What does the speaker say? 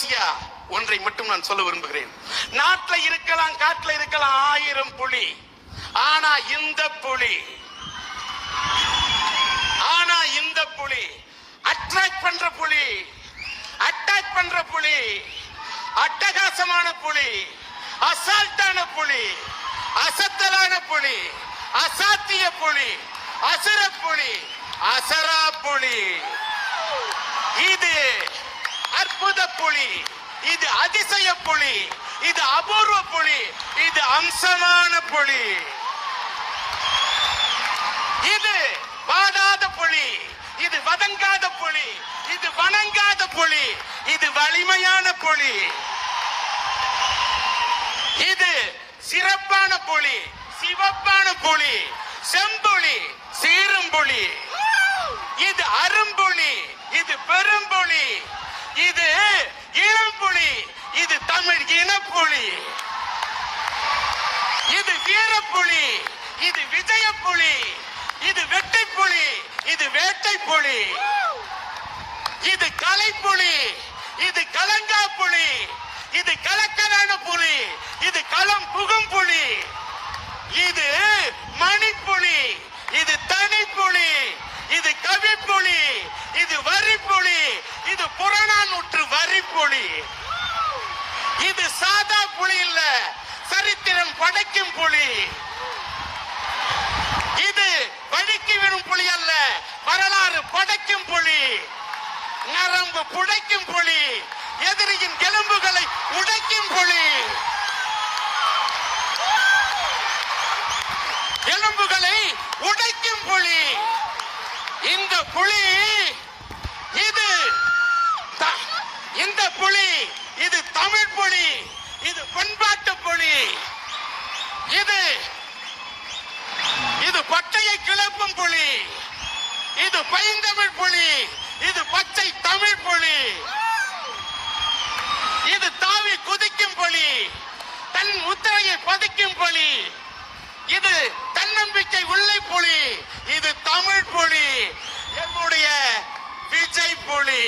கடைசியா ஒன்றை மட்டும் நான் சொல்ல விரும்புகிறேன். நாட்டுல இருக்கலாம், காட்டுல இருக்கலாம் 1000 புலி, ஆனா இந்த புலி அட்ராக்ட் பண்ற புலி, அட்டாக் பண்ற புலி, அட்டகாசமான புலி, அசால்ட்டான புலி, அசத்தலான புலி, அசாத்திய புலி, அசுர புலி, அசரா புலி. இது அற்புத புலி, இது அதிசய புலி, இது அபூர்வ புலி, இது அம்சமான புலி. இது வாடாத புலி, இது வதங்காத புலி, இது வணங்காத புலி, இது வலிமையான புலி. இது சிறப்பான புலி, சிவப்பான புலி, செம்புலி, சீரும்புலி. இது அரும்புலி, இது பெரும்புலி, இது இளம்புலி, இது தமிழ் இனப்புலி. இது வீரப்புலி, இது விஜயப்புலி, இது வெட்டைப்புலி, இது வேட்டைப்புலி. இது கலைப்புலி, இது கலங்கா புலி, இது கலக்கலான புலி, இது களம் புகும் புலி. இது மணிப்புலி, இது தனிப்புலி, இது கவிப்புலி, இது வரிப்புலி, இது புறநானூற்று வரிப்புலி. இது சாதா புலி இல்ல, சரித்திரம் படைக்கும் புலி. இது வழுக்கி விடும் புலி அல்ல, வரலாறு படைக்கும் புலி, நரம்பு புடைக்கும் புலி, எதிரியின் எலும்புகளை உடைக்கும் புலி, எலும்புகளை உடைக்கும் புலி. இந்த புலி, இந்த புலி, இது தமிழ் புலி, இது பண்பாட்டு புலி. இது பட்டையை கிளப்பும் புலி, இது பைந்தமிழ் புலி, இது பச்சை தமிழ் புலி. இது தாவி குதிக்கும் புலி, தன் முத்திரையை பதிக்கும் புலி. இது தன்னம்பிக்கை உள்ளை புலி, இது தமிழ் புலி, என்னுடைய விஜய் புலி.